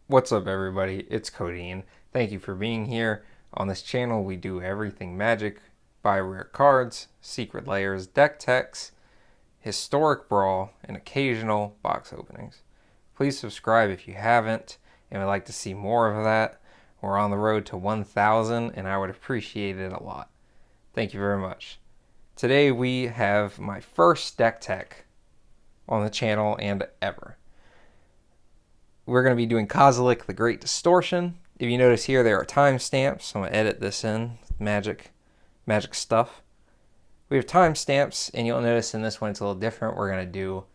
What's up, everybody? It's Codeine. Thank you for being here. On this channel, we do everything magic, buy rare cards, secret layers, deck techs, historic brawl, and occasional box openings. Please subscribe if you haven't and would like to see more of that. We're on the road to 1,000 and I would appreciate it a lot. Thank you very much. Today we have my first deck tech on the channel and ever. We're going to be doing Kozilek, the Great Distortion. If you notice here, there are timestamps. I'm going to edit this in, magic stuff. We have timestamps, and you'll notice in this one it's a little different. We're going to do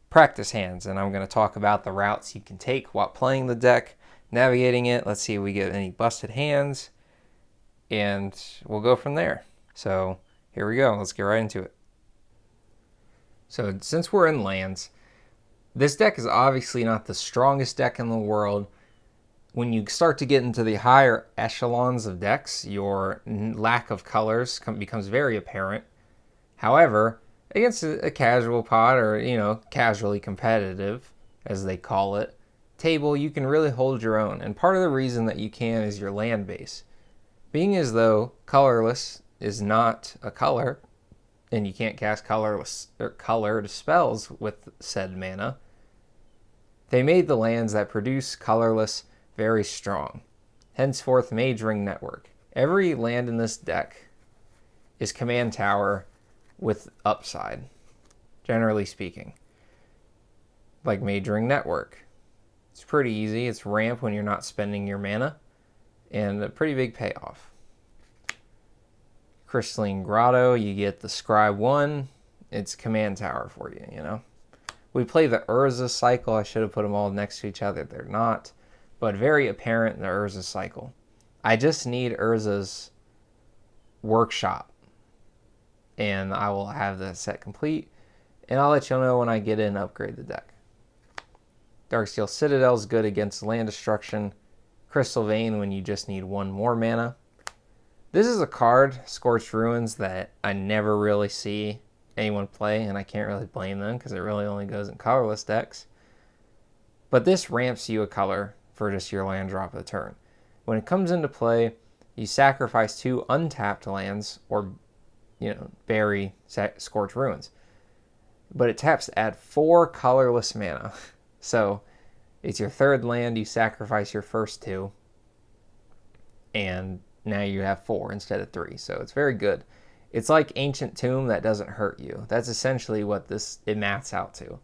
practice hands, and I'm going to talk about the routes you can take while playing the deck, navigating it. Let's see if we get any busted hands, and we'll go from there. So here we go. Let's get right into it. So since we're in lands, this deck is obviously not the strongest deck in the world. When you start to get into the higher echelons of decks, your lack of colors becomes very apparent. However, against a casual pot or, casually competitive, as they call it, table, you can really hold your own. And part of the reason that you can is your land base. Being as though colorless is not a color, and you can't cast colorless or colored spells with said mana, they made the lands that produce colorless very strong. Henceforth, Mage Ring Network. Every land in this deck is command tower with upside, generally speaking. Like Mage Ring Network. It's pretty easy. It's ramp when you're not spending your mana, and a pretty big payoff. Crystalline Grotto, you get the Scribe 1. It's command tower for you, We play the Urza cycle. I should have put them all next to each other. They're not. But very apparent in the Urza cycle. I just need Urza's workshop. And I will have the set complete. And I'll let you know when I get in and upgrade the deck. Darksteel Citadel is good against land destruction. Crystal Vein when you just need one more mana. This is a card, Scorched Ruins, that I never really see anyone play, and I can't really blame them because it really only goes in colorless decks. But this ramps you a color for just your land drop of the turn. When it comes into play, you sacrifice 2 untapped lands or, bury Scorched Ruins. But it taps to add 4 colorless mana. So it's your third land, you sacrifice your first 2, and now you have 4 instead of 3. So it's very good. It's like Ancient Tomb that doesn't hurt you. That's essentially what it maths out to.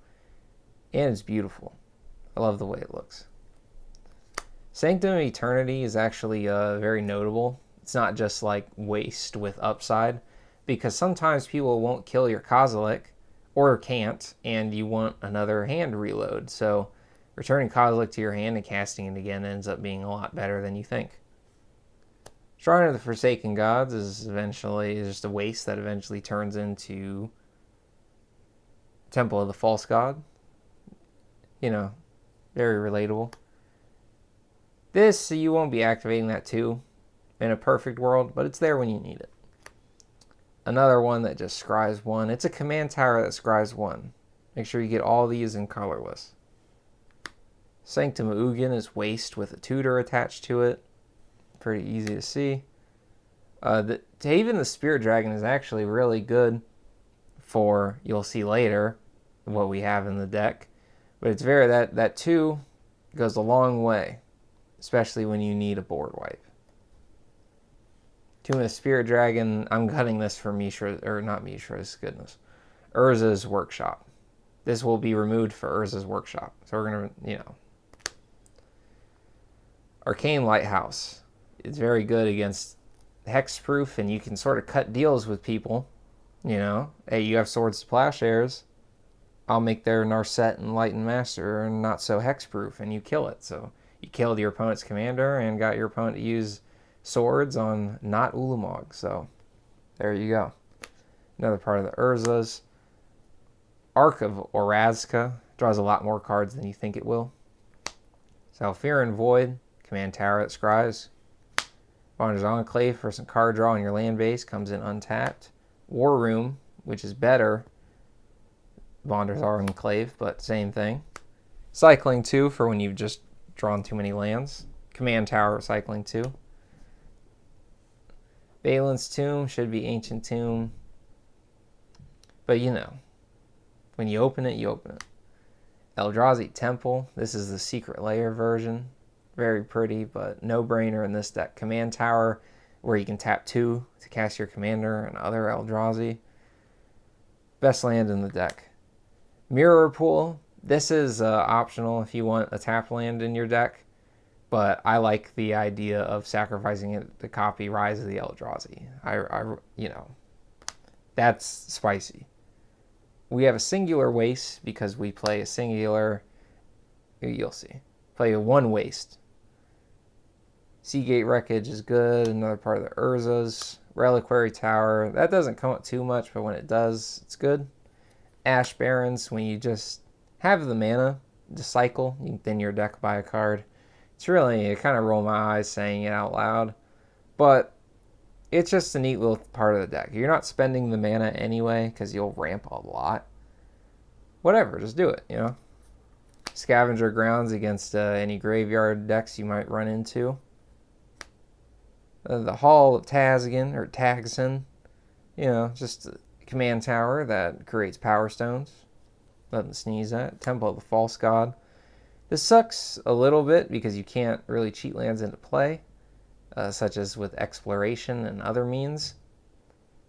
And it's beautiful. I love the way it looks. Sanctum of Eternity is actually very notable. It's not just like waste with upside, because sometimes people won't kill your Kozilek, or can't, and you want another hand reload. So returning Kozilek to your hand and casting it again ends up being a lot better than you think. Shrine of the Forsaken Gods is just a waste that eventually turns into Temple of the False God. Very relatable. This, you won't be activating that too in a perfect world, but it's there when you need it. Another one that just scries 1. It's a command tower that scries 1. Make sure you get all these in colorless. Sanctum of Ugin is waste with a tutor attached to it. Pretty easy to see. Even the Spirit Dragon is actually really good for, you'll see later, what we have in the deck. But it's that 2 goes a long way, especially when you need a board wipe. Tomb of the Spirit Dragon, I'm cutting this for Mishra, or not Mishra's, goodness. Urza's Workshop. This will be removed for Urza's Workshop. So we're going to, Arcane Lighthouse. It's very good against hexproof, and you can sort of cut deals with people. Hey, you have Swords to Plowshares. I'll make their Narset and Light and Master not so hexproof, and you kill it. So you killed your opponent's commander and got your opponent to use swords on not Ulamog. So there you go. Another part of the Urzas. Arc of Orazka draws a lot more cards than you think it will. Zhalfirin Void, command tower that scries. Bonder's Enclave for some card draw on your land base, comes in untapped. War Room, which is better. Bonder's Enclave, but same thing. Cycling 2 for when you've just drawn too many lands. Command Tower recycling too. Balin's Tomb should be Ancient Tomb. But you know, when you open it, you open it. Eldrazi Temple. This is the Secret Lair version. Very pretty, but no-brainer in this deck. Command Tower, where you can tap 2 to cast your commander and other Eldrazi. Best land in the deck. Mirror Pool. This is optional if you want a tap land in your deck, but I like the idea of sacrificing it to copy Rise of the Eldrazi. You know, that's spicy. We have a singular waste because we play a singular, you'll see, play a 1 waste. Seagate Wreckage is good, another part of the Urzas. Reliquary Tower, that doesn't come up too much, but when it does, it's good. Ash Barrens, when you just have the mana to cycle, you can thin your deck by a card. It's really, I kind of roll my eyes saying it out loud, but it's just a neat little part of the deck. You're not spending the mana anyway, because you'll ramp a lot. Whatever, just do it, you know. Scavenger Grounds against any graveyard decks you might run into. The Hall of Tazgan, or Tagson, you know, just a command tower that creates power stones. Nothing to sneeze at. Temple of the False God. This sucks a little bit because you can't really cheat lands into play, such as with exploration and other means.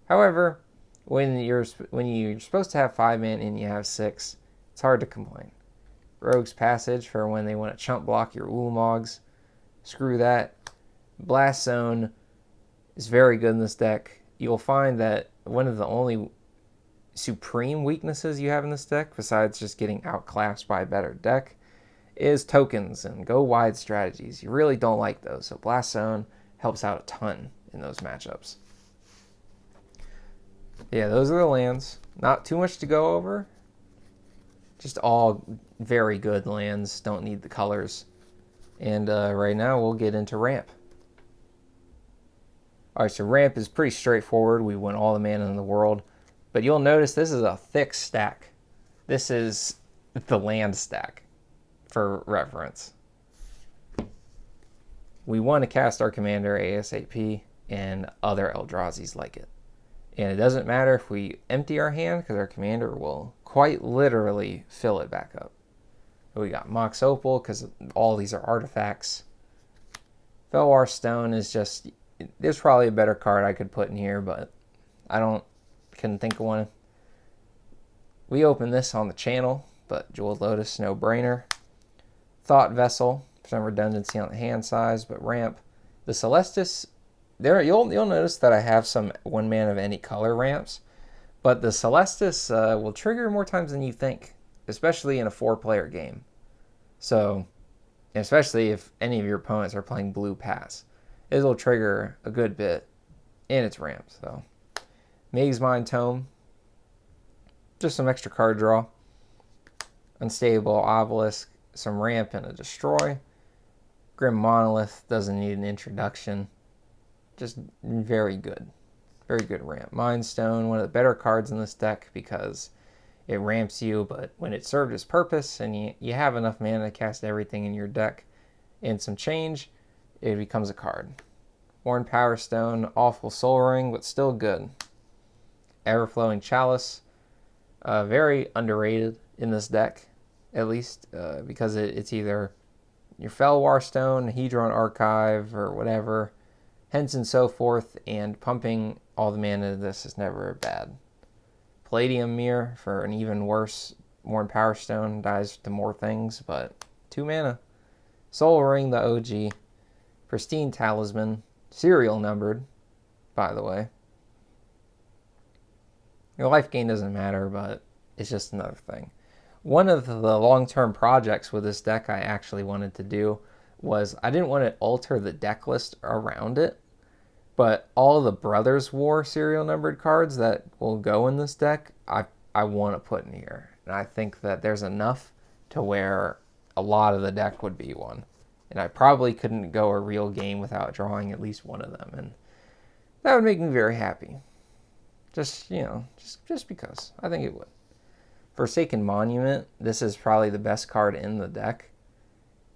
However, when you're supposed to have 5 mana and you have 6, it's hard to complain. Rogue's Passage for when they want to chump block your Ulamog's. Screw that. Blast Zone is very good in this deck. You'll find that one of the only supreme weaknesses you have in this deck, besides just getting outclassed by a better deck, is tokens and go wide strategies. You really don't like those, so Blast Zone helps out a ton in those matchups. Yeah, those are the lands. Not too much to go over. Just all very good lands. Don't need the colors. And right now we'll get into ramp. Alright, so ramp is pretty straightforward. We win all the mana in the world. But you'll notice this is a thick stack. This is the land stack, for reference. We want to cast our commander ASAP and other Eldrazi's like it. And it doesn't matter if we empty our hand, because our commander will quite literally fill it back up. We got Mox Opal, because all these are artifacts. Felwar Stone is just, there's probably a better card I could put in here, but couldn't think of one. We open this on the channel, but Jeweled Lotus, no brainer. Thought Vessel, some redundancy on the hand size, but ramp. The Celestis, there you'll notice that I have some 1 mana of any color ramps, but the Celestis will trigger more times than you think, especially in a 4-player game. So, especially if any of your opponents are playing blue pass, it'll trigger a good bit in its ramp. So, Maze Mind Tome, just some extra card draw. Unstable Obelisk, some ramp and a destroy. Grim Monolith doesn't need an introduction. Just very good. Very good ramp. Mind Stone, one of the better cards in this deck because it ramps you, but when it served its purpose and you have enough mana to cast everything in your deck and some change, it becomes a card. Worn Power Stone, awful Soul Ring, but still good. Everflowing Chalice, very underrated in this deck, at least, because it's either your Felwar Stone, Hedron Archive, or whatever, hence and so forth, and pumping all the mana into this is never bad. Palladium Mirror for an even worse Worn Power Stone, dies to more things, but 2 mana. Soul Ring, the OG. Pristine Talisman, serial numbered, by the way. Your life gain doesn't matter, but it's just another thing. One of the long-term projects with this deck I actually wanted to do was I didn't want to alter the deck list around it, but all the Brothers War serial numbered cards that will go in this deck, I want to put in here. And I think that there's enough to where a lot of the deck would be one. And I probably couldn't go a real game without drawing at least one of them. And that would make me very happy. Just, you know, just because. I think it would. Forsaken Monument, this is probably the best card in the deck.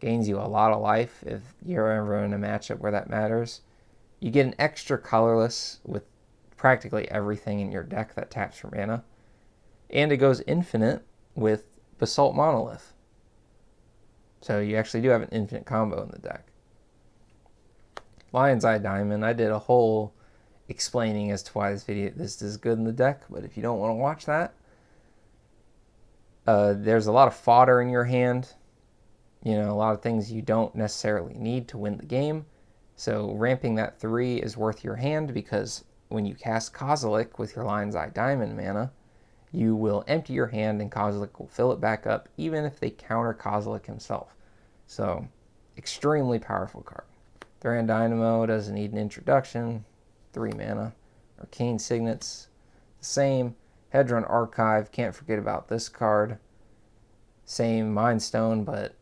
gains you a lot of life if you're ever in a matchup where that matters. You get an extra colorless with practically everything in your deck that taps for mana. And it goes infinite with Basalt Monolith. So you actually do have an infinite combo in the deck. Lion's Eye Diamond, I did a whole explaining as to why this is good in the deck, but if you don't want to watch that, there's a lot of fodder in your hand. You know, a lot of things you don't necessarily need to win the game. So ramping that 3 is worth your hand, because when you cast Kozilek with your Lion's Eye Diamond mana, you will empty your hand and Kozilek will fill it back up, even if they counter Kozilek himself. So, extremely powerful card. Thran Dynamo doesn't need an introduction. 3 mana. Arcane Signets, the same. Hedron Archive, can't forget about this card. Same Mind Stone, but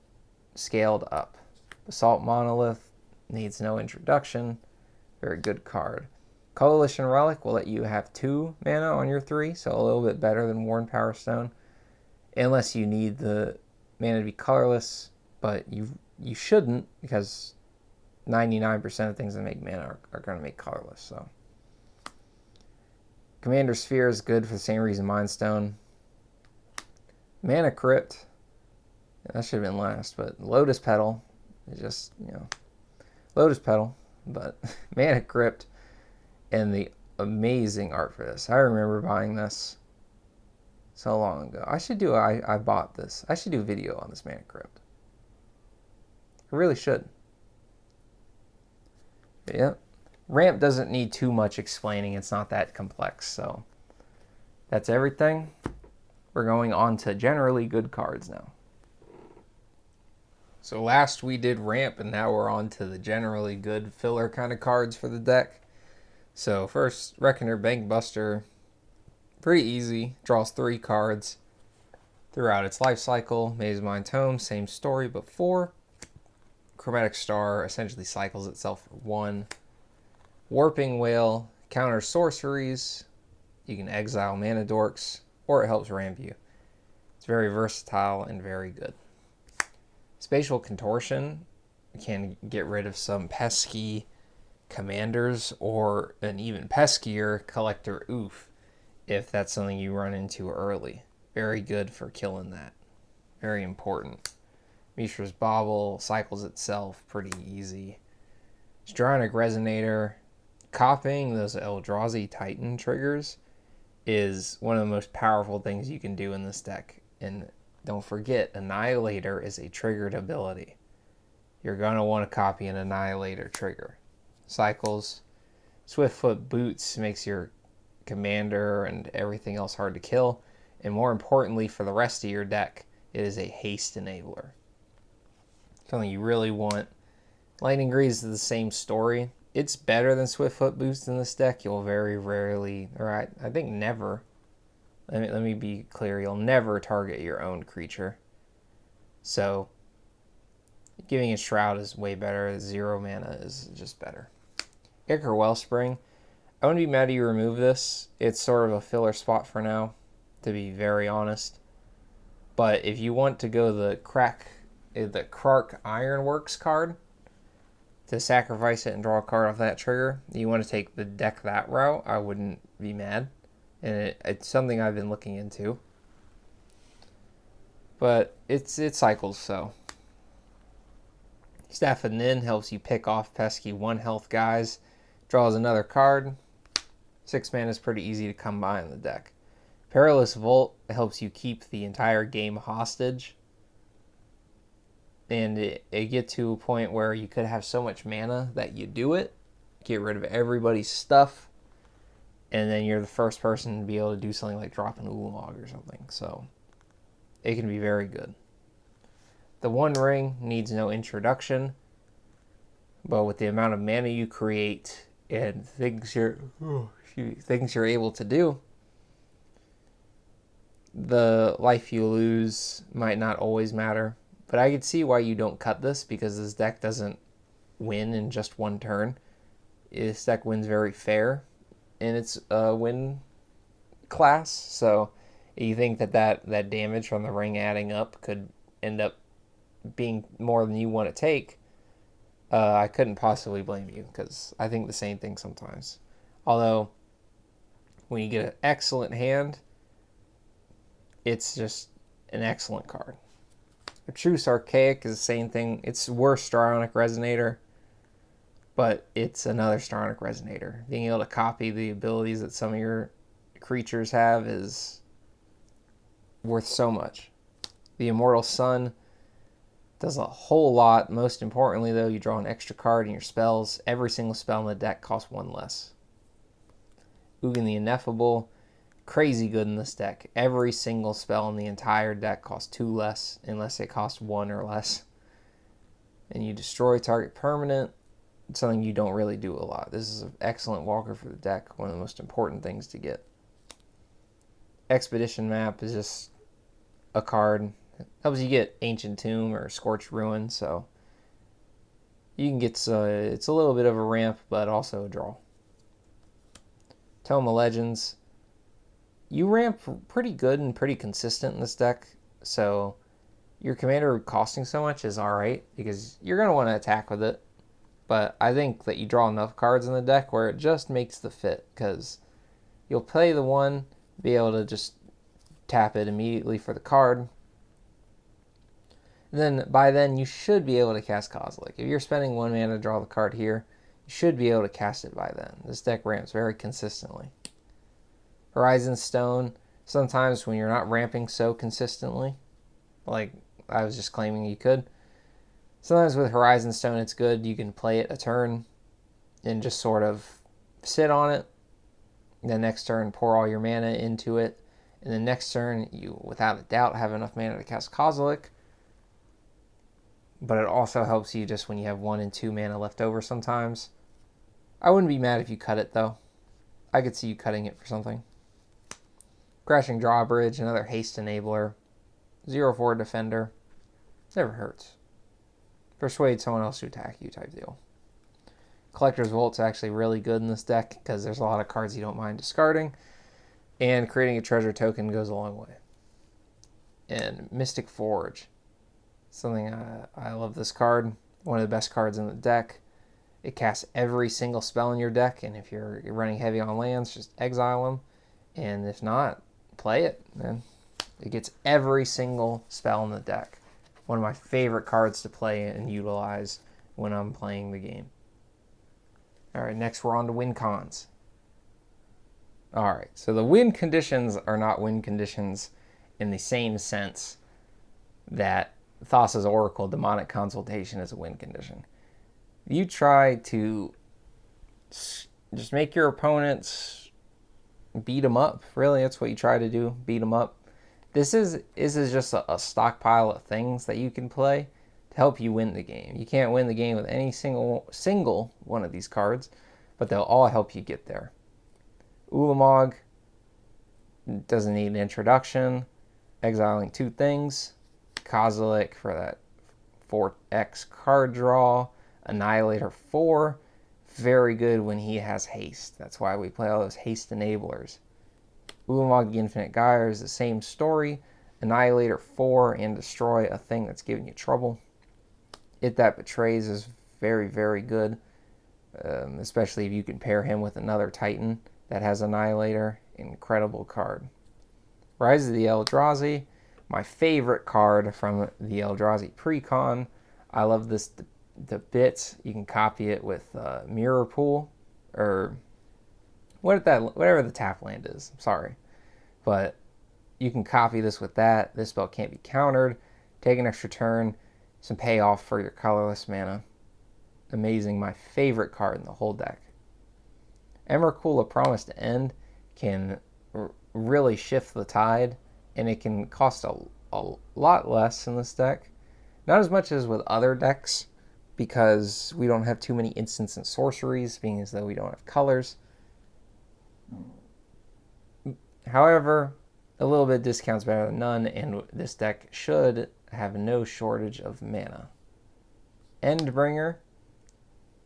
scaled up. Basalt Monolith needs no introduction. Very good card. Coalition Relic will let you have 2 mana on your 3, so a little bit better than Worn Power Stone. Unless you need the mana to be colorless, but you shouldn't, because 99% of things that make mana are going to make colorless. So Commander Sphere is good for the same reason Mind Stone. Mana Crypt, that should have been last, but Lotus Petal is just, Lotus Petal, but Mana Crypt. And the amazing art for this. I remember buying this so long ago. I bought this. I should do a video on this Mana Crypt. I really should. But yeah. Ramp doesn't need too much explaining. It's not that complex. So that's everything. We're going on to generally good cards now. So last we did ramp, and now we're on to the generally good filler kind of cards for the deck. So first, Reckoner Bankbuster, pretty easy, draws 3 cards throughout its life cycle. Mazemind Tome, same story, but 4. Chromatic Star essentially cycles itself for 1. Warping Whale, counters sorceries. You can exile mana dorks, or it helps ramp you. It's very versatile and very good. Spatial Contortion can get rid of some pesky commanders, or an even peskier Collector Oof, if that's something you run into early. Very good for killing that. Very important. Mishra's Bauble cycles itself pretty easy. Stronic Resonator, copying those Eldrazi Titan triggers is one of the most powerful things you can do in this deck. And don't forget, Annihilator is a triggered ability. You're going to want to copy an Annihilator trigger. Cycles. Swiftfoot Boots makes your commander and everything else hard to kill. And more importantly, for the rest of your deck, it is a haste enabler. Something you really want. Lightning Greaves is the same story. It's better than Swiftfoot Boots in this deck. You'll very rarely, or I think never, let me be clear, you'll never target your own creature. So giving a Shroud is way better. 0 mana is just better. Ichor Wellspring. I wouldn't be mad if you remove this. It's sort of a filler spot for now, to be very honest. But if you want to go the Krark Ironworks card, to sacrifice it and draw a card off that trigger, you want to take the deck that route, I wouldn't be mad. And it's something I've been looking into. But it cycles, so. Staff of Nin helps you pick off pesky 1 health guys. Draws another card. 6 mana is pretty easy to come by in the deck. Perilous Volt helps you keep the entire game hostage. And it get to a point where you could have so much mana that you do it. Get rid of everybody's stuff. And then you're the first person to be able to do something like drop an Ulamog or something. So it can be very good. The One Ring needs no introduction. But with the amount of mana you create and things you're able to do, the life you lose might not always matter. But I could see why you don't cut this, because this deck doesn't win in just 1 turn. This deck wins very fair in its win class. So you think that damage from the ring adding up could end up being more than you want to take, I couldn't possibly blame you, because I think the same thing sometimes. Although, when you get an excellent hand, it's just an excellent card. Truce Archaic is the same thing. It's worse Strionic Resonator, but it's another Strionic Resonator. Being able to copy the abilities that some of your creatures have is worth so much. The Immortal Sun does a whole lot. Most importantly, though, you draw an extra card in your spells. Every single spell in the deck costs 1 less. Ugin the Ineffable, crazy good in this deck. Every single spell in the entire deck costs 2 less, unless it costs 1 or less. And you destroy target permanent. It's something you don't really do a lot. This is an excellent walker for the deck, one of the most important things to get. Expedition Map is just a card. It helps you get Ancient Tomb or Scorched Ruin, so you can get, it's a little bit of a ramp, but also a draw. Tome of Legends. You ramp pretty good and pretty consistent in this deck, so your commander costing so much is alright, because you're going to want to attack with it. But I think that you draw enough cards in the deck where it just makes the fit, because you'll play the one, be able to just tap it immediately for the card. And then by then you should be able to cast Kozilek. If you're spending 1 mana to draw the card here, you should be able to cast it by then. This deck ramps very consistently. Horizon Stone, sometimes when you're not ramping so consistently, like I was just claiming you could, sometimes with Horizon Stone it's good. You can play it a turn and just sort of sit on it. The next turn, pour all your mana into it. And the next turn, you, without a doubt, have enough mana to cast Kozilek. But it also helps you just when you have 1 and 2 mana left over sometimes. I wouldn't be mad if you cut it, though. I could see you cutting it for something. Crashing Drawbridge, another haste enabler. 0/4 defender. Never hurts. Persuade someone else to attack you type deal. Collector's Vault's actually really good in this deck, because there's a lot of cards you don't mind discarding. And creating a treasure token goes a long way. And Mystic Forge. Something I love this card. One of the best cards in the deck. It casts every single spell in your deck, and if you're running heavy on lands, just exile them. And if not, play it, man. It gets every single spell in the deck. One of my favorite cards to play and utilize when I'm playing the game. Alright, next we're on to win cons. Alright, so the win conditions are not win conditions in the same sense that Thassa's Oracle Demonic Consultation is a win condition. You try to just make your opponents beat them up. Really, that's what you try to do, beat them up. This is just a stockpile of things that you can play to help you win the game. You can't win the game with any single one of these cards, but they'll all help you get there. Ulamog doesn't need an introduction. Exiling 2 things. Kozilek for that 4x card draw. Annihilator 4. Very good when he has haste. That's why we play all those haste enablers. Ulamog the Infinite Gyre is the same story. Annihilator 4 and destroy a thing that's giving you trouble. It That Betrays is very, very good. Especially if you can pair him with another Titan that has Annihilator. Incredible card. Rise of the Eldrazi. My favorite card from the Eldrazi Precon. I love this the bits. You can copy it with Mirror Pool, or whatever the tap land is. I'm sorry, but you can copy this with that. This spell can't be countered. Take an extra turn. Some payoff for your colorless mana. Amazing. My favorite card in the whole deck. Emrakul, A Promise to End, can really shift the tide, and it can cost a lot less in this deck. Not as much as with other decks, because we don't have too many instants and sorceries, being as though we don't have colors. However, a little bit of discount's better than none, and this deck should have no shortage of mana. Endbringer,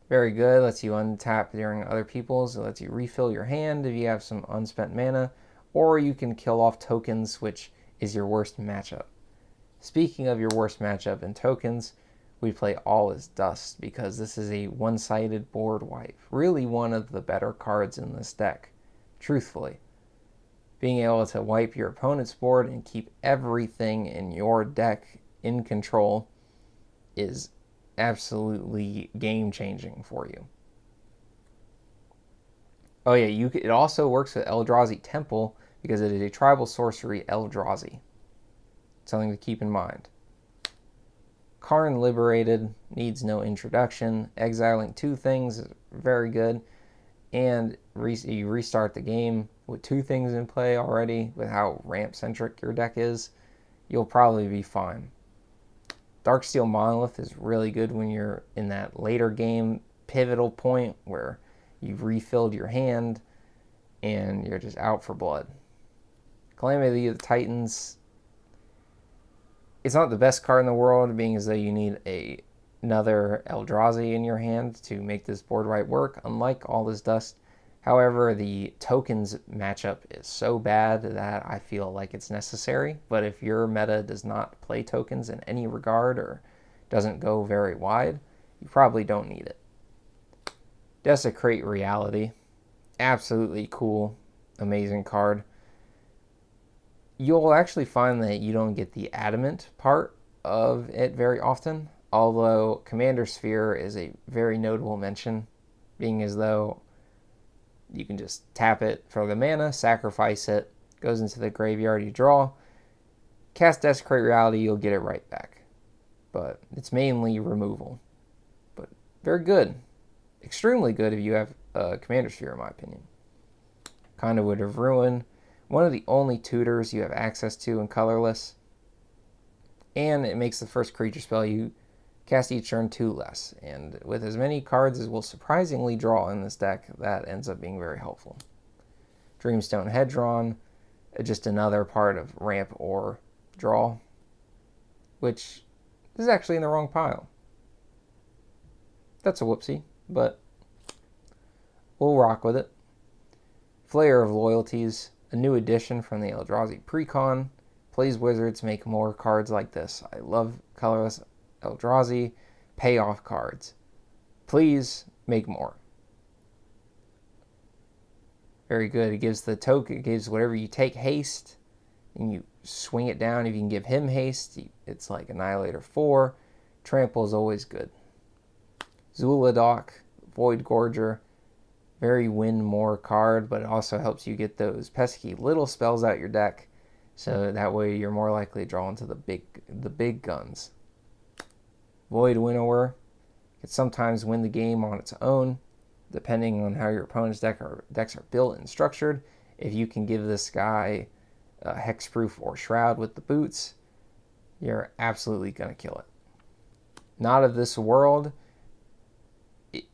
very good, lets you untap during other people's, it lets you refill your hand if you have some unspent mana, or you can kill off tokens, which is your worst matchup. Speaking of your worst matchup in tokens, we play All Is Dust because this is a one-sided board wipe. Really one of the better cards in this deck, truthfully. Being able to wipe your opponent's board and keep everything in your deck in control is absolutely game-changing for you. Oh yeah, it also works with Eldrazi Temple because it is a tribal sorcery Eldrazi. Something to keep in mind. Karn Liberated needs no introduction. Exiling 2 things is very good. And you restart the game with 2 things in play already, with how ramp-centric your deck is, you'll probably be fine. Darksteel Monolith is really good when you're in that later game pivotal point where you've refilled your hand and you're just out for blood. Calamity of the Titans, it's not the best card in the world, being as though you need another Eldrazi in your hand to make this board wipe work, unlike All This Dust. However, the tokens matchup is so bad that I feel like it's necessary. But if your meta does not play tokens in any regard or doesn't go very wide, you probably don't need it. Desecrate Reality. Absolutely cool, amazing card. You'll actually find that you don't get the adamant part of it very often, although Commander Sphere is a very notable mention, being as though you can just tap it for the mana, sacrifice it, goes into the graveyard, you draw, cast Desecrate Reality, you'll get it right back. But it's mainly removal. But very good. Extremely good if you have Commander Sphere, in my opinion. Conduit of Ruin. One of the only tutors you have access to in colorless. And it makes the first creature spell you cast each turn 2 less. And with as many cards as will surprisingly draw in this deck, that ends up being very helpful. Dreamstone Hedron, just another part of ramp or draw, which is actually in the wrong pile. That's a whoopsie, but we'll rock with it. Flayer of Loyalties, a new addition from the Eldrazi Precon. Plays Wizards make more cards like this. I love colorless Eldrazi payoff cards. Please make more. Very good. It gives the token, it gives whatever you take haste, and you swing it down. If you can give him haste, it's like Annihilator 4. Trample is always good. Zuladok, Void Gorger, very win more card, but it also helps you get those pesky little spells out your deck, so that way you're more likely to draw into the big guns. Void Winnower can sometimes win the game on its own, depending on how your opponent's decks are built and structured. If you can give this guy Hexproof or Shroud with the boots, you're absolutely going to kill it. Not of This World.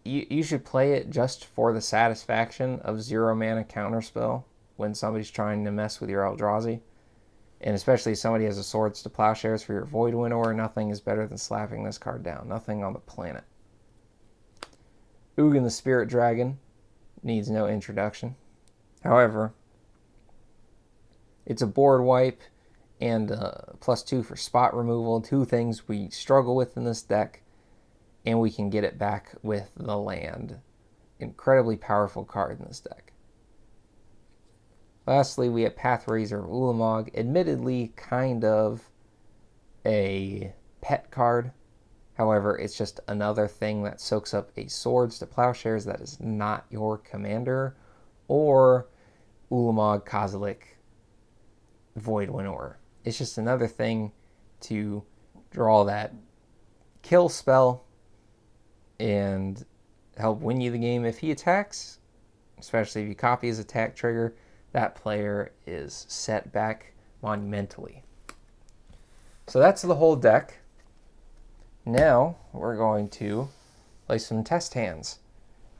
You should play it just for the satisfaction of 0 mana counterspell when somebody's trying to mess with your Eldrazi. And especially if somebody has a Swords to Plowshares for your Void Winnower, nothing is better than slapping this card down. Nothing on the planet. Ugin the Spirit Dragon needs no introduction. However, it's a board wipe and +2 for spot removal. 2 things we struggle with in this deck, and we can get it back with the land. Incredibly powerful card in this deck. Lastly, we have Pathrazer of Ulamog. Admittedly, kind of a pet card. However, it's just another thing that soaks up a Swords to Plowshares that is not your commander, or Ulamog, Kozilek, Void Winnower. It's just another thing to draw that kill spell and help win you the game. If he attacks, especially if you copy his attack trigger, that player is set back monumentally. So that's the whole deck. Now we're going to play some test hands.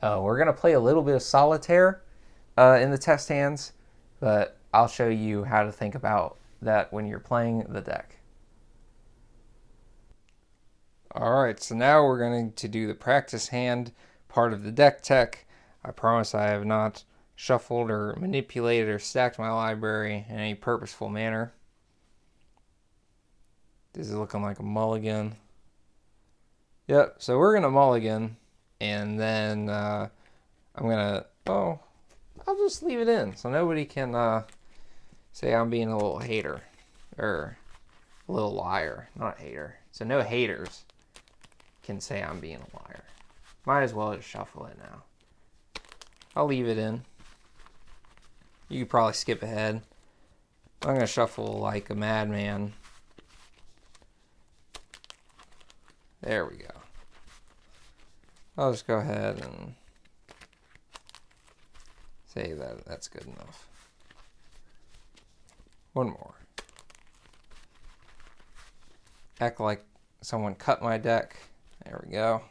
We're going to play a little bit of Solitaire in the test hands, but I'll show you how to think about that when you're playing the deck. Alright, so now we're going to do the practice hand part of the deck tech. I promise I have not shuffled or manipulated or stacked my library in any purposeful manner. This is looking like a mulligan. Yep, so we're going to mulligan, and then I'm going to, I'll just leave it in so nobody can say I'm being a little hater, or a little liar, not hater. So no haters can say I'm being a liar. Might as well just shuffle it now. I'll leave it in. You could probably skip ahead. I'm going to shuffle like a madman. There we go. I'll just go ahead and say that that's good enough. One more. Act like someone cut my deck. There we go.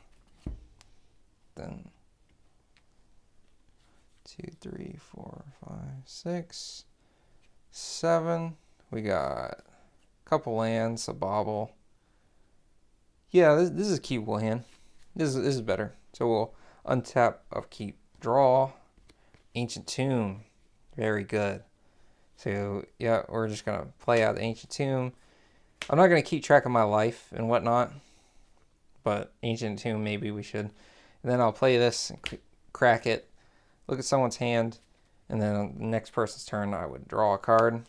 Then 2, 3, 4, 5, 6, 7. We got a couple lands, a bauble. Yeah, this is a cute hand. This is better. So we'll untap, upkeep, draw. Ancient Tomb. Very good. So yeah, we're just gonna play out the Ancient Tomb. I'm not gonna keep track of my life and whatnot, but Ancient Tomb maybe we should. And then I'll play this and crack it. Look at someone's hand, and then on the next person's turn I would draw a card.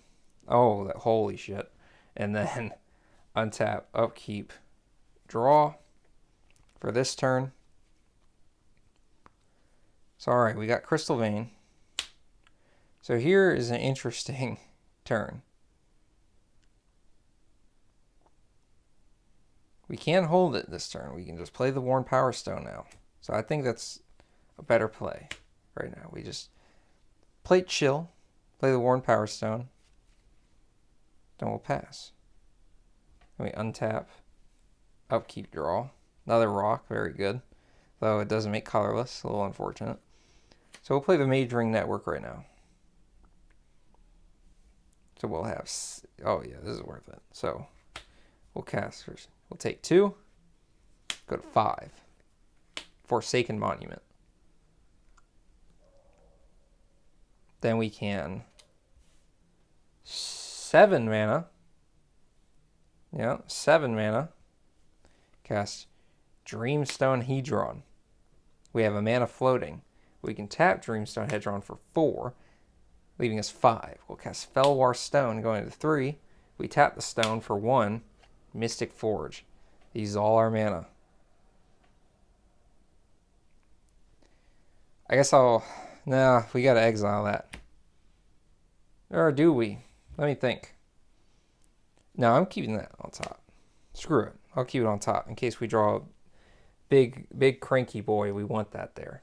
Oh, holy shit. And then untap, upkeep, draw for this turn. So alright, we got Crystal Vein. So here is an interesting turn. We can't hold it this turn. We can just play the Worn Power Stone now. So I think that's a better play right now. We just play chill, play the Worn Power Stone, then we'll pass. Then we untap, upkeep, draw. Another rock, very good. Though it doesn't make colorless, a little unfortunate. So we'll play the Majoring Network right now. So we'll have, oh yeah, this is worth it. So we'll cast first. We'll take 2, go to 5. Forsaken Monument. Then we can 7 mana. Yeah, 7 mana. Cast Dreamstone Hedron. We have a mana floating. We can tap Dreamstone Hedron for 4, leaving us 5. We'll cast Felwar Stone going to 3. We tap the stone for 1. Mystic Forge. These is all our mana. I guess nah, we gotta exile that. Or do we? Let me think. No, I'm keeping that on top. Screw it. I'll keep it on top in case we draw a big cranky boy. We want that there.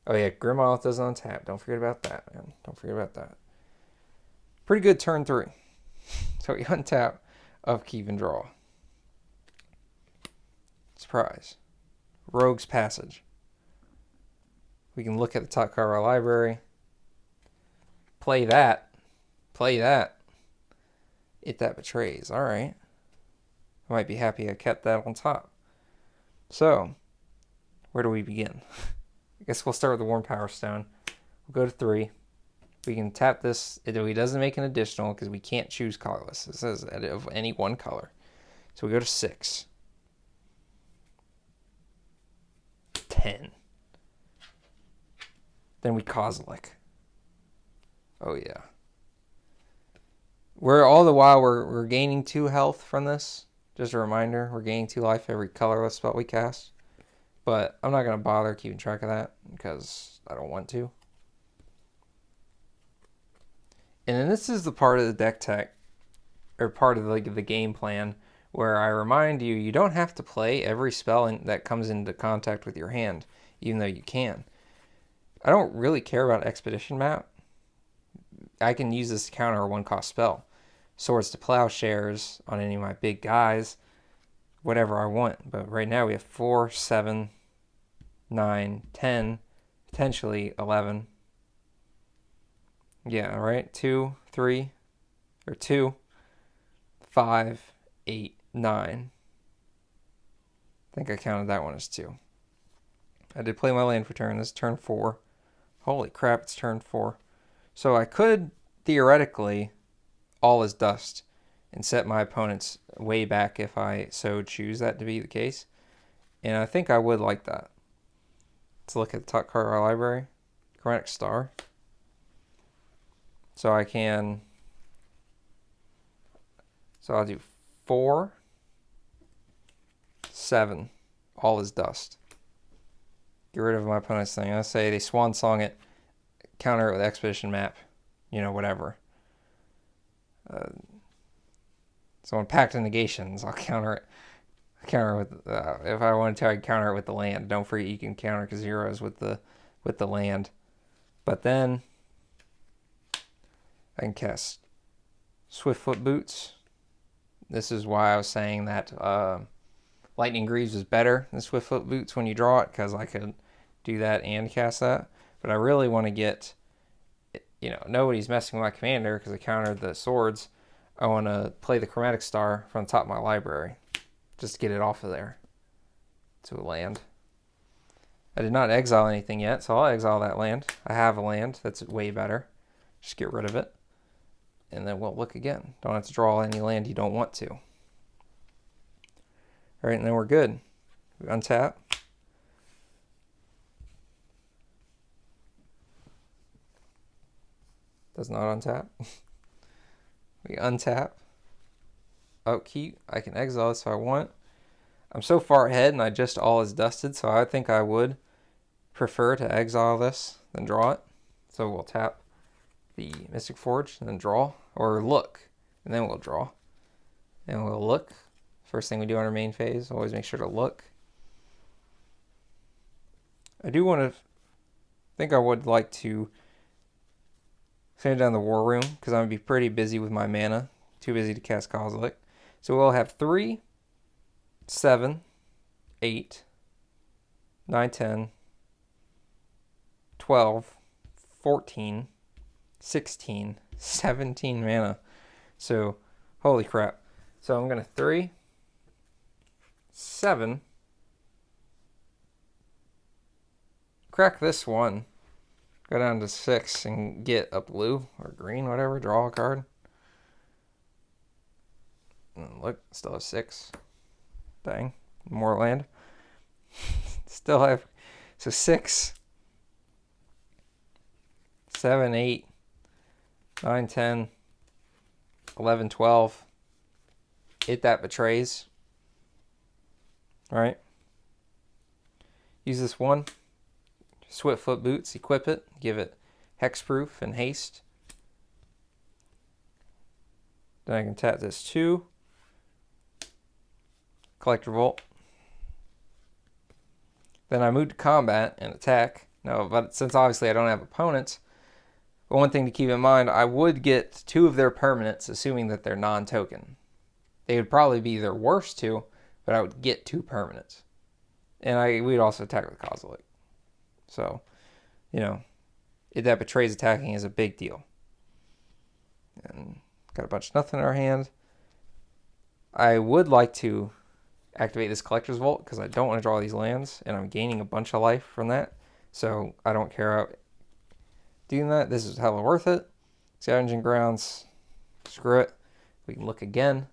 Oh yeah, Grimmoth doesn't untap. Don't forget about that, man. Don't forget about that. Pretty good turn 3. So we untap, upkeep, and draw. Surprise. Rogue's Passage. We can look at the top card of our library. Play that. Play that. It That Betrays. Alright. I might be happy I kept that on top. So, where do we begin? I guess we'll start with the Worn Power Stone. We'll go to 3. We can tap this. He doesn't make an additional because we can't choose colorless. It says of any one color. So we go to 6. 10. Then we Kozilek. Oh yeah. All the while we're gaining 2 health from this. Just a reminder, we're gaining 2 life every colorless spell we cast. But I'm not going to bother keeping track of that because I don't want to. And then this is the part of the deck tech, or part of the game plan, where I remind you, you don't have to play every spell that comes into contact with your hand, even though you can. I don't really care about Expedition Map. I can use this to counter a 1-cost spell. Swords to Plowshares on any of my big guys, whatever I want. But right now we have 4, 7, 9, 10, potentially 11. Yeah, right? 2, 3, or 2, 5, 8, 9. I think I counted that one as 2. I did play my land for turn. This is turn 4. Holy crap, it's turn 4. So I could, theoretically, All Is Dust and set my opponents way back if I so choose that to be the case. And I think I would like that. Let's look at the top card of our library. Chromatic Star. So I can... So I'll do 4, 7. All is dust. Get rid of my opponent's thing. I say they swan song it, counter it with Expedition Map, you know, whatever. So on Pact of Negations, I'll counter it. Counter with if I want to try to counter it with the land. Don't forget you can counter zeros with the land. But then I can cast Swiftfoot Boots. This is why I was saying that Lightning Greaves is better than Swiftfoot Boots when you draw it, because I could do that and cast that. But I really want to get, you know, nobody's messing with my commander because I countered the swords. I want to play the Chromatic Star from the top of my library, just to get it off of there to a land. I did not exile anything yet, so I'll exile that land. I have a land that's way better. Just get rid of it. And then we'll look again. Don't have to draw any land you don't want to. All right, and then we're good. We untap. Does not untap. We untap. Upkeep. I can exile this if I want. I'm so far ahead and I just all is dusted, so I think I would prefer to exile this than draw it. So we'll tap the Mystic Forge and then draw, or look, and then we'll draw. And we'll look. First thing we do on our main phase, always make sure to look. I do want to think I would like to send down the War Room, because I'm going to be pretty busy with my mana. Too busy to cast Kozilek. So we'll have 3, 7, 8, 9, 10, 12, 14, 16, 17 mana. So, holy crap. So I'm going to 3, 7, crack this one, go down to 6 and get a blue or green, whatever, draw a card. And look, still have 6. Dang, more land. Still have, so 6, 7, 8, 9, 10, 11, 12. Hit that betrays. All right. Use this one. Swiftfoot Boots, equip it, give it hexproof and haste. Then I can tap this 2. Collector Volt. Then I move to combat and attack. No, but since obviously I don't have opponents, but one thing to keep in mind, I would get 2 of their permanents, assuming that they're non-token. They would probably be their worst 2, but I would get 2 permanents. And we'd also attack with Kozilek. So, you know, if that betrays attacking is a big deal. And got a bunch of nothing in our hand. I would like to activate this Collector's Vault because I don't want to draw these lands, and I'm gaining a bunch of life from that. So I don't care about doing that. This is hella worth it. Scavenging Grounds, screw it. We can look again.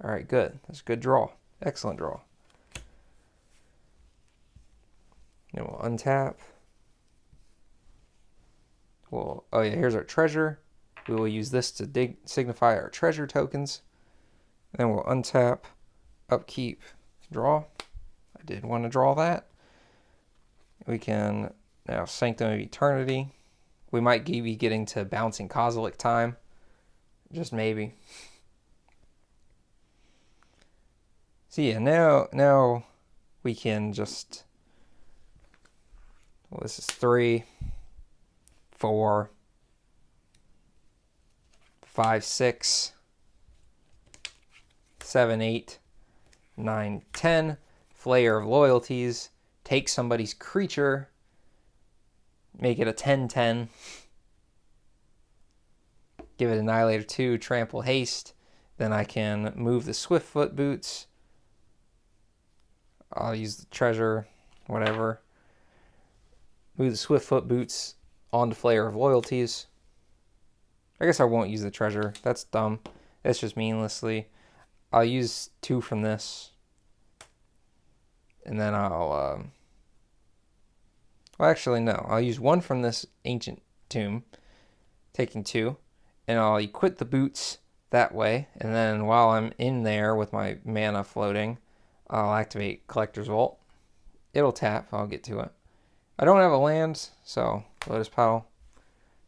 All right, good. That's a good draw. Excellent draw. Then we'll untap. Oh yeah, here's our treasure. We will use this to signify our treasure tokens. Then we'll untap, upkeep, draw. I did want to draw that. We can now Sanctum of Eternity. We might be getting to bouncing Kozilek time. Just maybe. So yeah, now we can just... Well, this is 3, 4, 5, 6, 7, 8, 9, 10. Flayer of Loyalties. Take somebody's creature. Make it a 10/10. Give it Annihilator 2, Trample Haste. Then I can move the Swiftfoot Boots. I'll use the treasure, whatever. Move the Swiftfoot Boots onto Flayer of Loyalties. I guess I won't use the treasure. That's dumb. That's just meaninglessly. I'll use 2 from this. And then I'll, well, actually, no. I'll use 1 from this Ancient Tomb, taking 2. And I'll equip the boots that way. And then while I'm in there with my mana floating, I'll activate Collector's Vault. It'll tap. I'll get to it. I don't have a land, so Lotus Petal,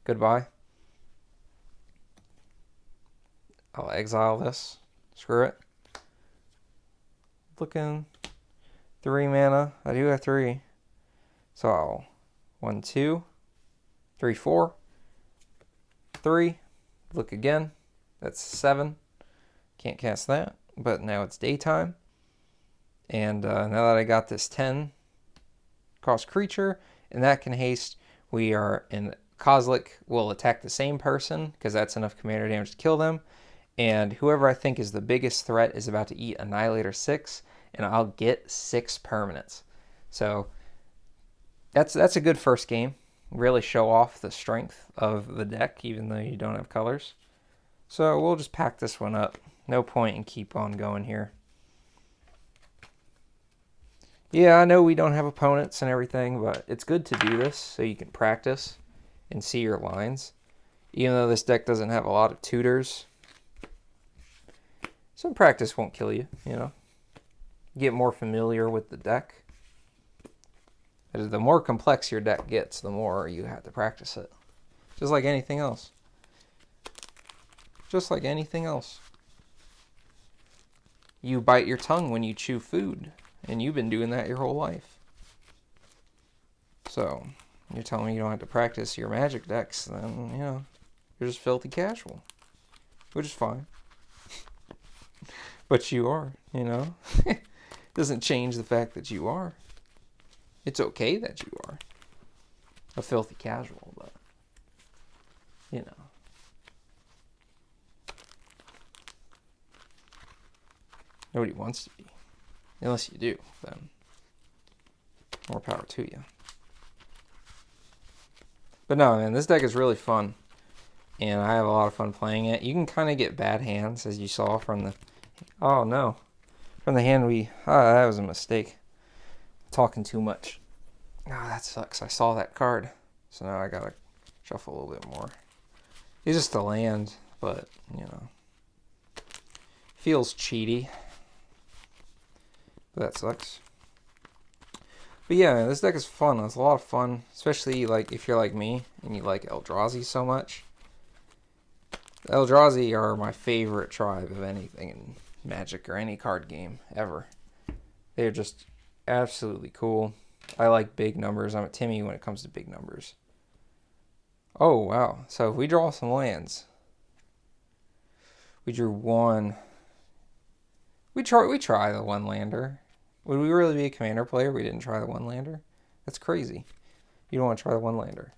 goodbye. I'll exile this. Screw it. Looking 3 mana. I do have 3. So I'll 1, 2, 3, 4, 3. Look again. That's 7. Can't cast that. But now it's daytime. And now that I got this 10 cost creature, and that can haste, we are in Kozilek will attack the same person because that's enough commander damage to kill them. And whoever I think is the biggest threat is about to eat Annihilator 6, and I'll get 6 permanents. So that's a good first game. Really show off the strength of the deck, even though you don't have colors. So we'll just pack this one up. No point in keep on going here. Yeah, I know we don't have opponents and everything, but it's good to do this so you can practice and see your lines. Even though this deck doesn't have a lot of tutors, some practice won't kill you, you know. Get more familiar with the deck. The more complex your deck gets, the more you have to practice it. Just like anything else. Just like anything else. You bite your tongue when you chew food, and you've been doing that your whole life. So, you're telling me you don't have to practice your Magic decks, then, you know, you're just filthy casual. Which is fine. But you are, you know. Doesn't change the fact that you are. It's okay that you are a filthy casual, but, you know. Nobody wants to be. Unless you do, then more power to you. But no, man, this deck is really fun. And I have a lot of fun playing it. You can kind of get bad hands, as you saw from the... Oh, no. From the hand we... that was a mistake. Talking too much. Oh, that sucks. I saw that card. So now I gotta shuffle a little bit more. It's just a land, but, you know. Feels cheaty. But that sucks. But yeah, man, this deck is fun. It's a lot of fun. Especially like if you're like me and you like Eldrazi so much. The Eldrazi are my favorite tribe of anything in Magic or any card game ever. They're just absolutely cool. I like big numbers. I'm a Timmy when it comes to big numbers. Oh, wow. So if we draw some lands. We drew 1. We try the 1-lander. Would we really be a commander player if we didn't try the 1-lander? That's crazy. You don't want to try the 1-lander.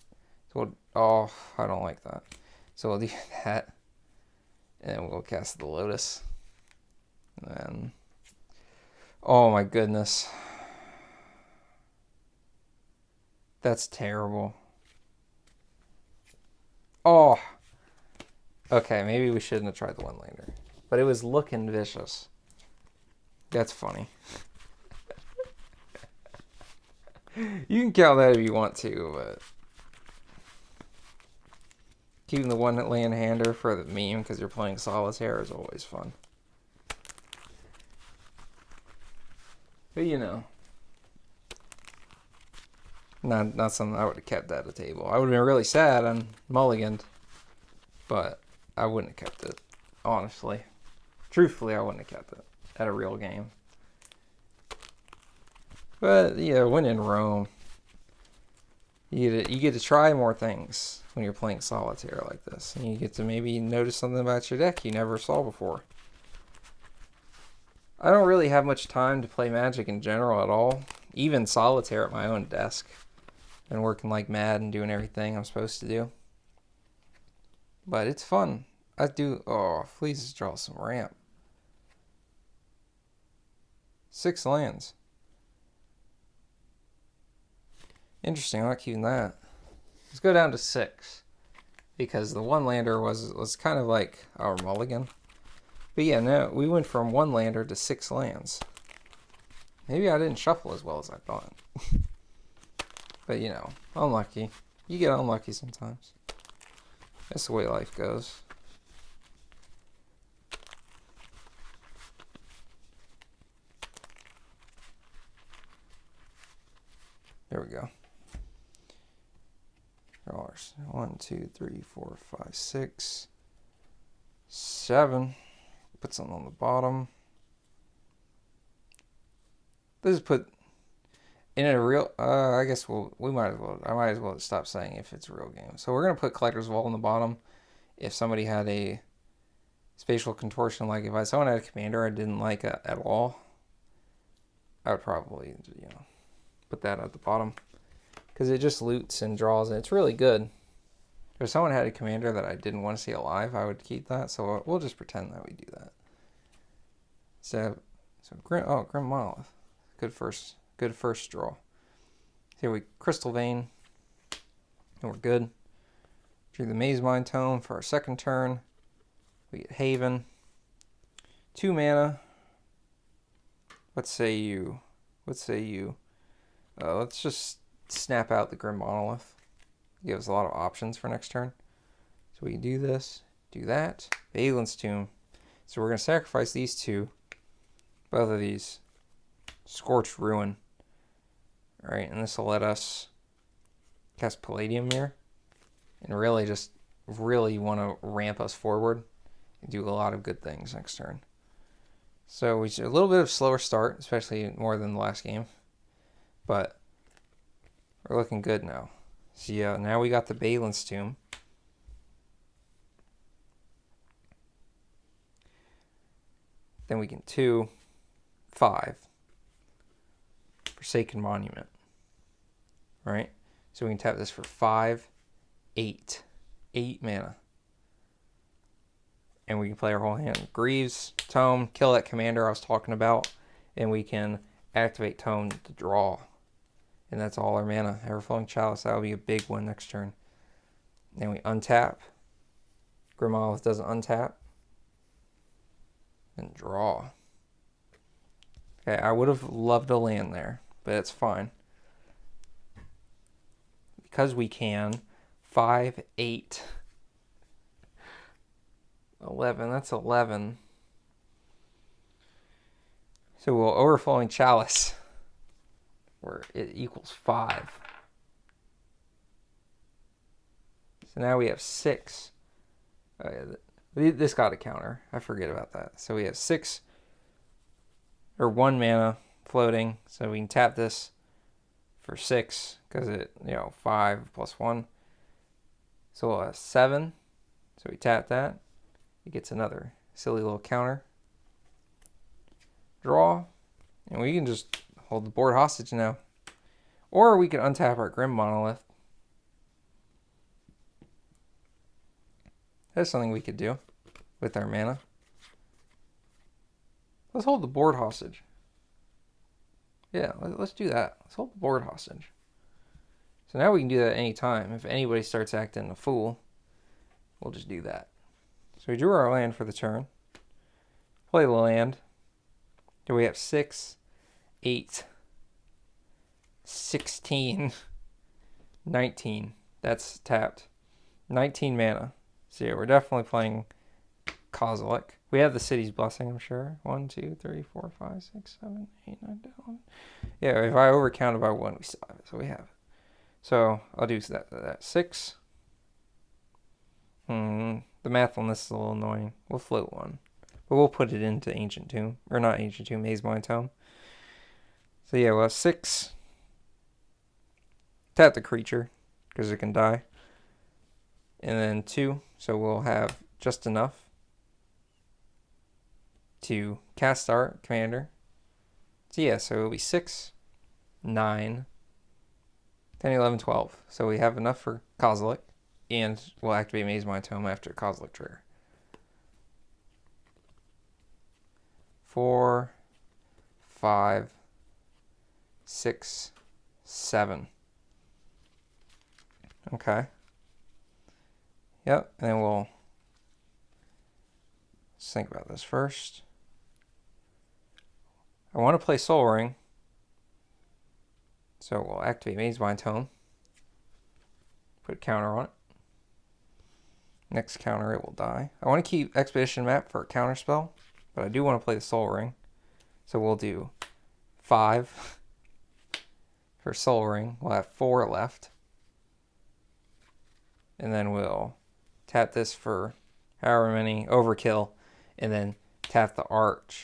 So oh, I don't like that. So we'll do that. And then we'll cast the Lotus. And then... Oh my goodness. That's terrible. Oh. Okay, maybe we shouldn't have tried the 1-lander. But it was looking vicious. That's funny. You can count that if you want to, but... Keeping the 1-land-hander for the meme because you're playing Solitaire is always fun. But you know. Not something I would have kept at a table. I would have been really sad and mulliganed. But I wouldn't have kept it. Honestly. Truthfully, I wouldn't have kept it at a real game. But yeah, when in Rome, you get to try more things when you're playing Solitaire like this. And you get to maybe notice something about your deck you never saw before. I don't really have much time to play Magic in general at all. Even Solitaire at my own desk. Been working like mad and doing everything I'm supposed to do. But it's fun. I do... Oh, please just draw some ramp. 6 lands. Interesting, I'm not keeping that. Let's go down to 6. Because the 1-lander was kind of like our mulligan. But yeah, now we went from 1 lander to 6 lands. Maybe I didn't shuffle as well as I thought. But you know, unlucky. You get unlucky sometimes. That's the way life goes. There we go. Dollars. 1, 2, 3, 4, 5, 6, 7. Put something on the bottom. This is put in a real. I guess we might as well. I might as well stop saying if it's a real game. So we're gonna put Collector's Vault on the bottom. If somebody had a spatial contortion, like if someone had a commander I didn't like at all, I would probably put that at the bottom because it just loots and draws and it's really good. If someone had a commander that I didn't want to see alive, I would keep that. So we'll just pretend that we do that. So Grim Monolith. Good first draw. Here we Crystal Vein. And we're good. Drew the Maze Mind Tome for our second turn. We get Haven. 2 mana. What say you? Let's just snap out the Grim Monolith. Give us a lot of options for next turn. So we can do this, do that. Balin's Tomb. So we're going to sacrifice these 2. Both of these. Scorched Ruin. Alright, and this will let us cast Palladium Mirror. And really want to ramp us forward. And do a lot of good things next turn. So we should a little bit of slower start, especially more than the last game. But we're looking good now. So yeah, now we got the Balin's Tomb. Then we can 2, 5. Forsaken Monument. Right? So we can tap this for 5, 8. 8 mana. And we can play our whole hand. Greaves, Tome, kill that commander I was talking about. And we can activate Tome to draw. And that's all our mana. Everflowing Chalice, that will be a big one next turn. Then we untap. Grim Monolith doesn't untap. And draw. Okay, I would have loved a land there, but it's fine. Because we can. 5, 8, 11. That's 11. So we'll Overflowing Chalice, where it equals 5. So now we have 6. This got a counter. I forget about that. So we have 6 or 1 mana floating. So we can tap this for 6 because it, 5 plus 1. So we'll have 7. So we tap that. It gets another silly little counter. Draw. And we can just hold the board hostage now. Or we can untap our Grim Monolith. That's something we could do with our mana. Let's hold the board hostage. Yeah, let's do that. Let's hold the board hostage. So now we can do that anytime. If anybody starts acting a fool, we'll just do that. So we drew our land for the turn. Play the land. Here we have 6, 8, 16, 19. That's tapped. 19 mana. So yeah, we're definitely playing Kozilek. We have the City's Blessing, I'm sure. 1, 2, 3, 4, 5, 6, 7, 8, 9, 10, 11. Yeah, if I overcounted by 1, we still have it. So we have it. So I'll do that. 6. The math on this is a little annoying. We'll float 1. But we'll put it into Ancient Tomb. Or not Ancient Tomb, Maze Mind Tome. So yeah, we'll have 6. Tap the creature, because it can die. And then 2. So we'll have just enough to cast our commander. So yeah, so it'll be 6, 9, 10, 11, 12. So we have enough for Kozilek. And we'll activate Maze Mind Tome after Kozilek trigger. 4, 5, 6, 7. Okay. Yep, and then we'll Let's think about this first. I want to play Soul Ring. So we'll activate Maze Mind Tome. Put a counter on it. Next counter, it will die. I want to keep Expedition Map for a counter spell, but I do want to play the Soul Ring. So we'll do 5 for Soul Ring. We'll have 4 left. And then we'll tap this for however many, overkill, and then tap the arc,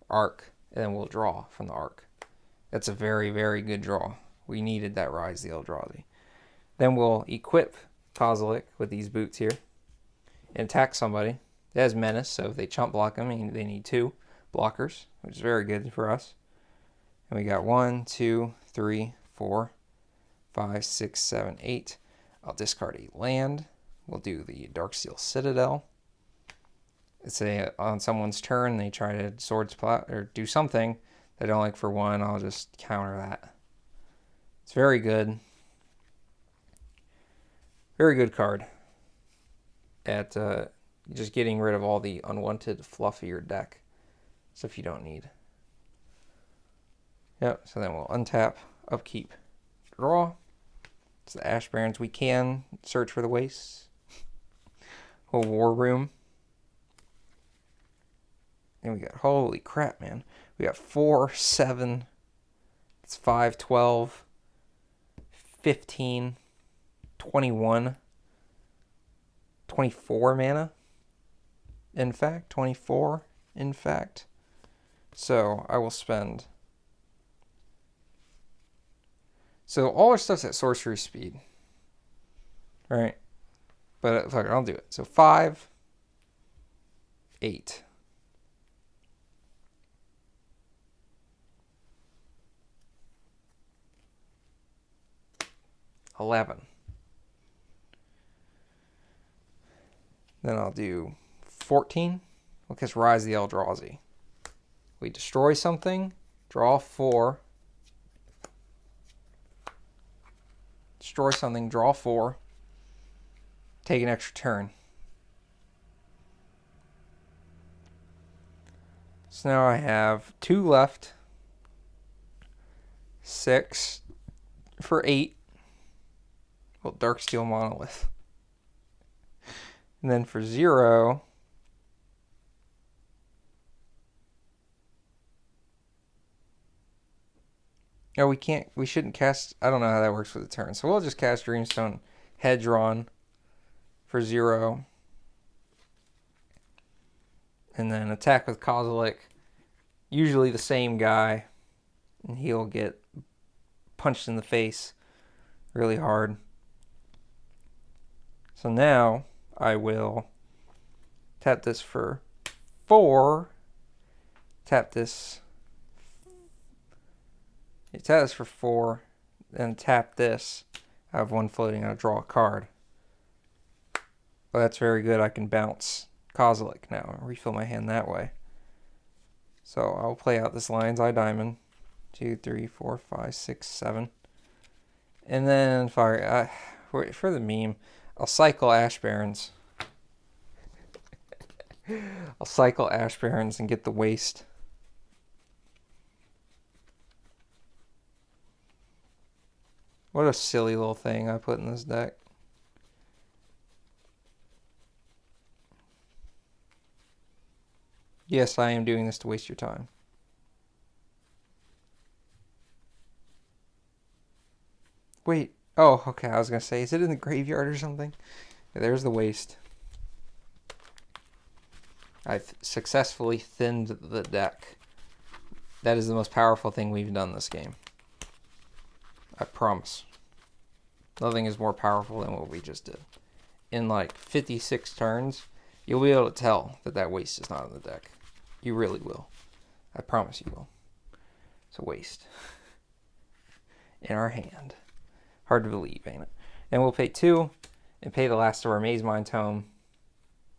and then we'll draw from the arc. That's a very, very good draw. We needed that Rise the Eldrazi. Then we'll equip Kozilek with these boots here and attack somebody. It has Menace, so if they chump block them, they need 2 blockers, which is very good for us. And we got 1, 2, 3, 4, 5, 6, 7, 8. I'll discard a land. We'll do the Darksteel Citadel. Let's say on someone's turn they try to Swords Plot or do something they don't like for 1. I'll just counter that. It's very good. Very good card at just getting rid of all the unwanted fluff of your deck. Stuff you don't need. Yep, so then we'll untap, upkeep, draw. It's the Ash Barrens. We can search for the wastes. Whole War Room. And we got, holy crap, man. We got 4, 7, it's 5, 12, 15, 21, 24 mana. In fact, 24, in fact. So I will spend. So all our stuff's at sorcery speed. Right? But fuck it, I'll do it. So 5, 8. $11. Then I'll do 14. We'll cast Rise the Eldrazi. We destroy something, draw 4. Destroy something, draw 4. Take an extra turn. So now I have 2 left. 6 for 8. Well, Darksteel Monolith. And then for 0, no, we shouldn't cast, I don't know how that works with the turn. So we'll just cast Dreamstone Hedron for 0. And then attack with Kozilek. Usually the same guy. And he'll get punched in the face really hard. So now I will tap this for 4. Tap this for 4. Then tap this. I have 1 floating. I'll draw a card. Well, that's very good. I can bounce Kozilek now and refill my hand that way. So I'll play out this Lion's Eye Diamond. 2, 3, 4, 5, 6, 7. And then for the meme, I'll cycle Ash Barrens. I'll cycle Ash Barrens and get the waste. What a silly little thing I put in this deck. Yes, I am doing this to waste your time. Wait. Oh, okay. I was going to say, is it in the graveyard or something? Yeah, there's the waste. I've successfully thinned the deck. That is the most powerful thing we've done this game. I promise. Nothing is more powerful than what we just did. In like 56 turns, you'll be able to tell that that waste is not in the deck. You really will. I promise you will. It's a waste. In our hand. Hard to believe, ain't it? And we'll pay 2 and pay the last of our Maze Mind Tome.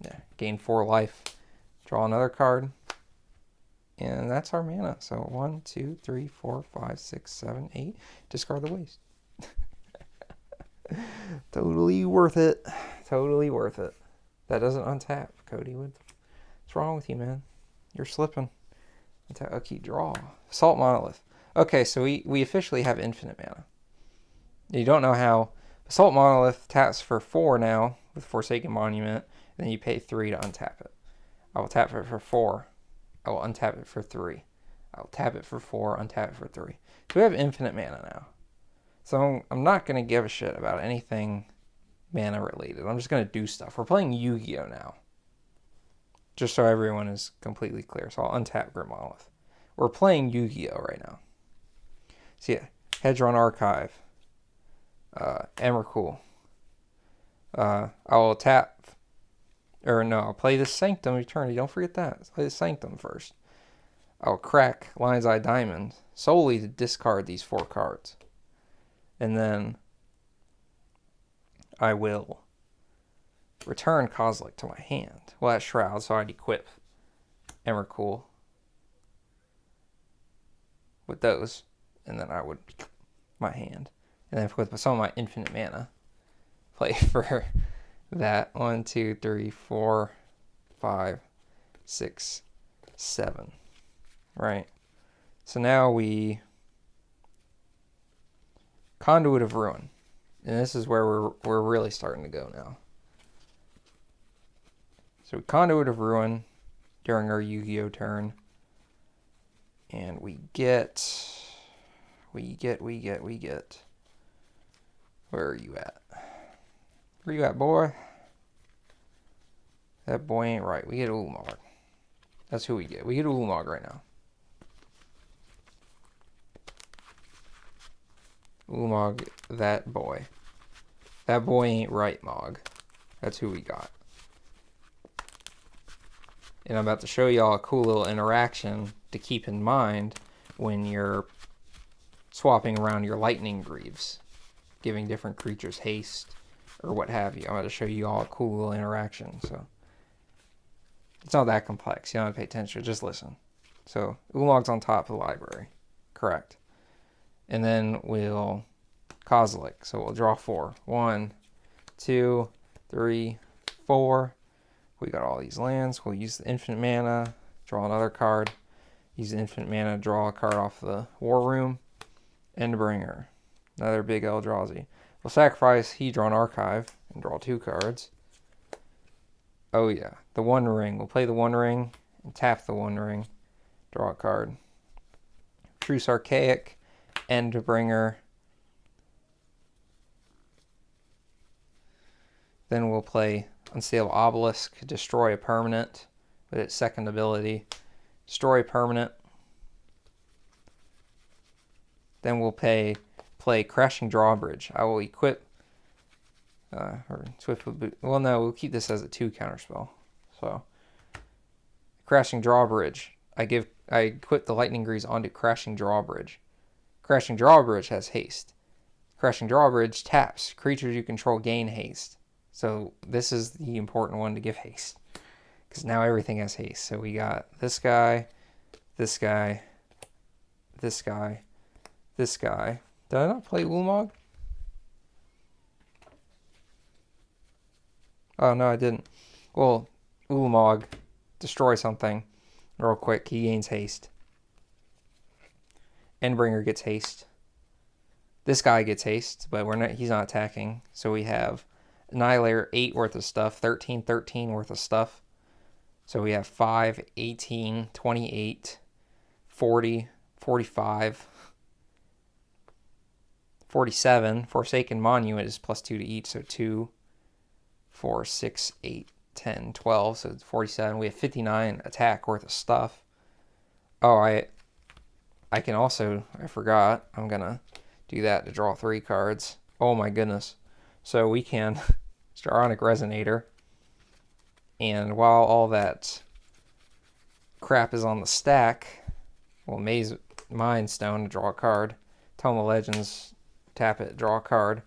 Yeah, gain 4 life. Draw another card. And that's our mana. So 1, 2, 3, 4, 5, 6, 7, 8. Discard the waste. Totally worth it. Totally worth it. That doesn't untap, Cody. What's What's wrong with you, man? You're slipping. Okay, draw. Assault Monolith. Okay, so we officially have infinite mana. You don't know how. Assault Monolith taps for 4 now with Forsaken Monument, and then you pay 3 to untap it. I will tap it for 4. I will untap it for 3. I will tap it for 4, untap it for 3. So we have infinite mana now. So I'm not going to give a shit about anything mana related. I'm just going to do stuff. We're playing Yu-Gi-Oh now. Just so everyone is completely clear. So I'll untap Great Monolith. We're playing Yu-Gi-Oh right now. So yeah, Hedron Archive. Emrakul. I will tap, I'll play this Sanctum Eternity. Don't forget that. Let's play the Sanctum first. I'll crack Lion's Eye Diamond solely to discard these 4 cards. And then I will return Kozilek to my hand. Well, that's Shroud, so I'd equip Emrakul with those. And then I would my hand. And then with some of my infinite mana, play for that. 1, 2, 3, 4, 5, 6, 7. Right. So now we Conduit of Ruin. And this is where we're really starting to go now. So Conduit of Ruin during our Yu-Gi-Oh turn. And we get. Where are you at? Where you at, boy? That boy ain't right. We get Ulamog. That's who we get. We get Ulamog right now. Ulamog, that boy. That boy ain't right, Mog. That's who we got. And I'm about to show y'all a cool little interaction to keep in mind when you're swapping around your Lightning Greaves, giving different creatures haste or what have you. I'm about to show you all a cool little interaction. So it's not that complex. You don't have to pay attention. Just listen. So Ulamog's on top of the library. Correct. And then we'll Kozilek. So we'll draw 4. 1, 2, 3, 4. We got all these lands. We'll use the infinite mana, draw another card. Use the infinite mana, draw a card off the War Room. Endbringer. Another big Eldrazi. We'll sacrifice Hedron Archive and draw 2 cards. Oh yeah, the One Ring. We'll play the One Ring and tap the One Ring. Draw a card. Truce Archaic. Endbringer. Then we'll play Unstable Obelisk. Destroy a permanent with its second ability. Destroy a permanent. Then we'll play Crashing Drawbridge. I will equip or Swiftfoot Boot. Well, no, we'll keep this as a 2 counterspell. So Crashing Drawbridge. I equip the Lightning Greaves onto Crashing Drawbridge. Crashing Drawbridge has haste. Crashing Drawbridge taps. Creatures you control gain haste. So this is the important one to give haste, because now everything has haste. So we got this guy, this guy, this guy, this guy. Did I not play Ulamog? Oh, no, I didn't. Well, Ulamog, destroy something real quick. He gains haste. Endbringer gets haste. This guy gets haste, but he's not attacking. So we have Annihilator 8 worth of stuff, 13 worth of stuff. So we have 5, 18, 28, 40, 45, 47. Forsaken Monument is +2 to each, so 2, 4, 6, 8, 10, 12. So it's 47. We have 59 attack worth of stuff. Oh, I can also, I forgot, I'm going to do that to draw 3 cards. Oh my goodness. So we can Staronic Resonator, and while all that crap is on the stack, we'll Maze Mind Stone to draw a card. Tome of Legends, tap it, draw a card.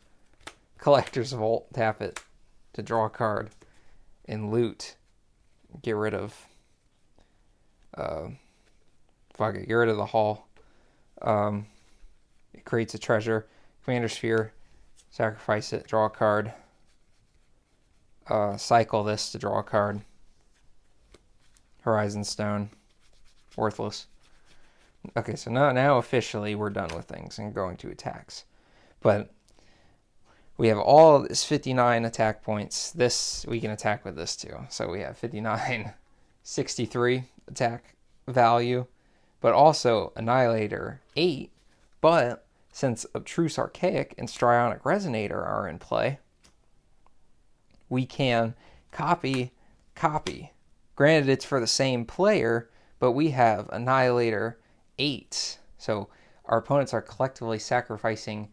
Collector's Vault, tap it to draw a card. And Loot, get rid of get rid of the Hall. It creates a treasure. Commander Sphere, sacrifice it, draw a card. Cycle this to draw a card. Horizon Stone. Worthless. Okay, so now officially we're done with things and going to attacks. But we have all this 59 attack points. This, we can attack with this too. So we have 59, 63 attack value, but also Annihilator 8. But since Obtruse Archaic and Strionic Resonator are in play, we can copy. Granted, it's for the same player, but we have Annihilator 8. So our opponents are collectively sacrificing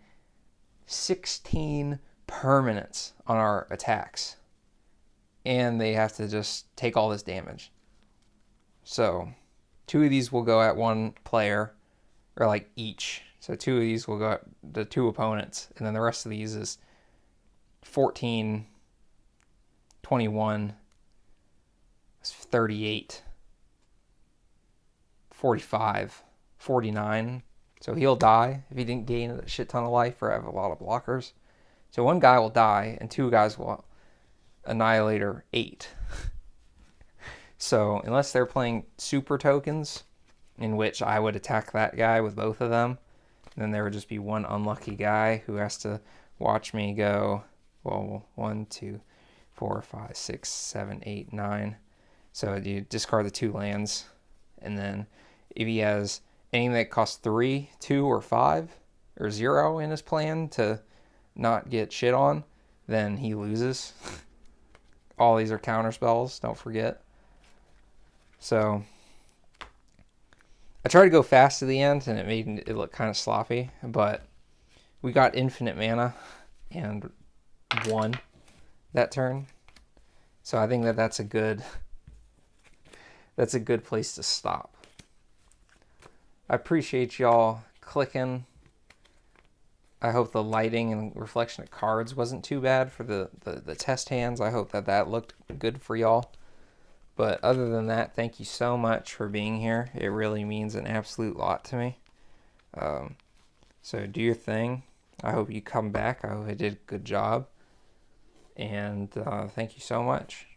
16 permanents on our attacks. And they have to just take all this damage. So 2 of these will go at one player, or like each. So 2 of these will go at the 2 opponents. And then the rest of these is 14, 21, 38, 45, 49. So he'll die if he didn't gain a shit ton of life or have a lot of blockers. So 1 guy will die and 2 guys will Annihilator 8. So unless they're playing super tokens, in which I would attack that guy with both of them, then there would just be 1 unlucky guy who has to watch me go, well, 1, 2, 4, 5, 6, 7, 8, 9. So you discard the 2 lands, and then if he has anything that costs 3, 2, or 5, or 0 in his plan to not get shit on, then he loses. All these are counter spells, don't forget. So I tried to go fast to the end, and it made it look kind of sloppy, but we got infinite mana and won that turn. So I think that's a good place to stop. I appreciate y'all clicking. I hope the lighting and reflection of cards wasn't too bad for the test hands. I hope that looked good for y'all. But other than that, thank you so much for being here. It really means an absolute lot to me. So do your thing. I hope you come back. I hope I did a good job. And thank you so much.